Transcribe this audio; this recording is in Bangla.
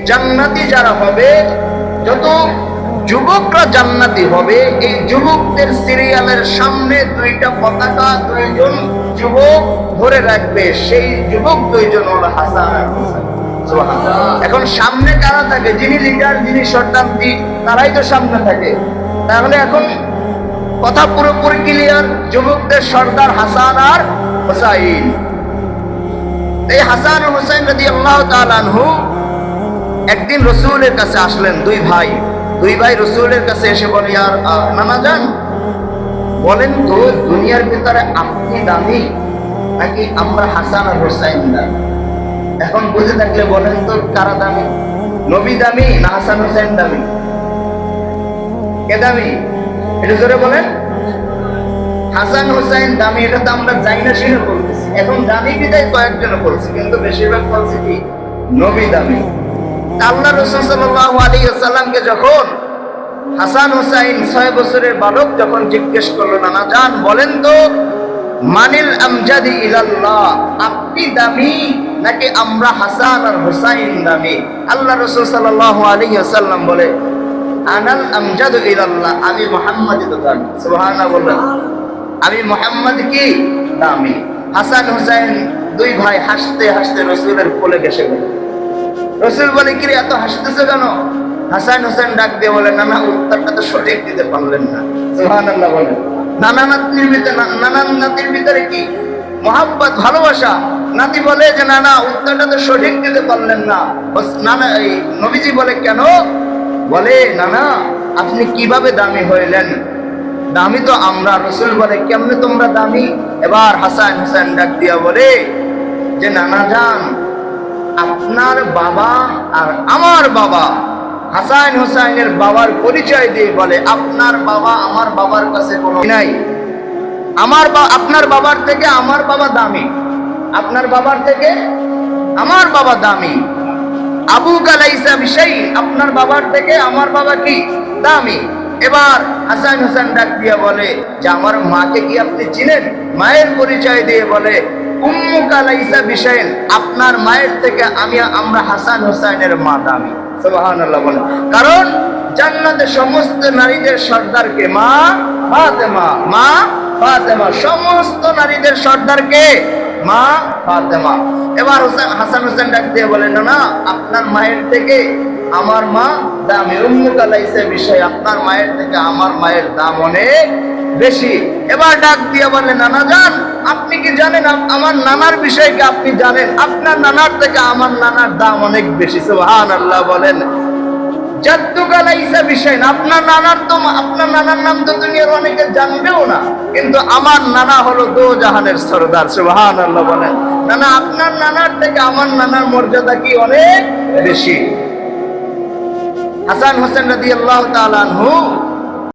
জান্নাতি যারা হবে, যত যুবকরা জান্নাতি হবে, এই যুবকদের সিরিয়ালের সামনে দুইটা পতাকা দুইজন যুবক ধরে রাখবে, সেই যুবক দুইজন হলো হাসান আর হুসাইন। এখন সামনে কারা থাকে? যিনি লিডার, যিনি শতাব্দী, তারাই তো সামনে থাকে। তাহলে এখন কথা পুরোপুরি ক্লিয়ার, যুবকদের সর্দার হাসান আর হুসাইন। এই হাসান আর হুসাইন রাদিয়াল্লাহু তাআলা আনহু একদিন রাসূলের কাছে আসলেন। দুই ভাই রাসূলের কাছে এসে বলে, আর নানা জান, বলেন তো দুনিয়ার ভিতরে আপনি দামি নাকি আমরা হাসান আর হুসাইন দামি? এখন বুঝে থাকলে বলেন তো কারা দামি? নবী দামি না হাসান হুসাইন দামি? কে দামি? এটা জোরে বলেন। হাসান হুসাইন দামি, এটা তো আমরা যাই না শুনে বলতেছি। এখন দামি বিদায় কয়েকজন বলছি, কিন্তু বেশিরভাগ বলছি কি নবী দামি। আল্লাহ রাসূল সাল্লাল্লাহু আলাইহি ওয়াসাল্লামকে যখন হাসান হুসাইন 6 বছরের বালক যখন জিজ্ঞেস করলো, নানা জান বলেন তো মানিল আমজাদি ইলাল্লাহ, আপনি দামি নাকি আমরা হাসান আর হুসাইন দামি? আল্লাহ রাসূল সাল্লাল্লাহু আলাইহি ওয়াসাল্লাম বলে, আনাল আমজাদু ইলাল্লাহ, আমি মুহাম্মাদই তো দামি। সুবহানাল্লাহ বললেন, আমি মুহাম্মদ কি দামি। হাসান হুসাইন দুই ভাই হাসতে হাসতে রাসূলের কোলে বসে গেল। রাসূল বলে, কি রে এত হাসতেছো কেন? হাসান হুসাইন ডাক দিয়ে বলে, নানা উত্তরটা তো সঠিক দিতে পারলেন না। সুবহানাল্লাহ বলেন। নাতির ভিতরে কি মহাব্বত, ভালোবাসা। নাতি বলে যে নানা উত্তরটা তো সঠিক দিতে পারলেন না। নানা নবীজি বলে, কেন? বলে, নানা আপনি কিভাবে দামি হইলেন? দামি তো আমরা। রাসূল বলে, কেমনে তোমরা দামি? এবার হাসান হুসাইন ডাক দিয়া বলে যে, নানা জান, আপনার বাবা আর আমার বাবা, হাসান হুসাইনের বাবার পরিচয় দিয়ে বলে, আপনার বাবা আমার বাবার কাছে কোনো নাই। আপনার বাবার থেকে আমার বাবা দামি, আপনার বাবার থেকে আমার বাবা দামি। আবু কালাইসা বিশাই, আপনার বাবার থেকে আমার বাবা কি দামি। এবার হাসান হুসাইন ডাক দিয়া বলে যে, আমার মাকে কি আপনি চিনেন? মায়ের পরিচয় দিয়ে বলে, উম্মু কালাইসা বিশাইন, আপনার মায়ের থেকে আমরা হাসান হুসাইনের মা দামি। সুবহানাল্লাহ বলেন। কারণ জান্নাতে সমস্ত নারীদের সর্দারকে মা ফাতেমা, মা ফাতেমা, সমস্ত নারীদের সর্দারকে মা ফাতেমা। এবার হাসান হুসাইন ডাক দিয়ে বলে, না আপনার মায়ের থেকে আমার মা দামি। উম্মু কালাইসা বিষয়, আপনার মায়ের থেকে আমার মায়ের দাম অনেক বেশি। এবার ডাক দিয়ে বলে, নানা জান, আপনি কি জানেন আমার নানার বিষয়কে আপনি জানেন? আপনার নানার থেকে আমার নানার দাম অনেক বেশি। সুবহানাল্লাহ বলেন। জাদ্দু কালাইসা বিষয়, আপনার নানার নাম তো দুনিয়ার অনেকে জানবেও না, কিন্তু আমার নানা হলো দো জাহানের সরদার। সুবহানাল্লাহ বলেন। নানা আপনার নানার থেকে আমার নানার মর্যাদা কি অনেক বেশি। হাসান হোসেন রাদিয়াল্লাহু তাআলা আনহু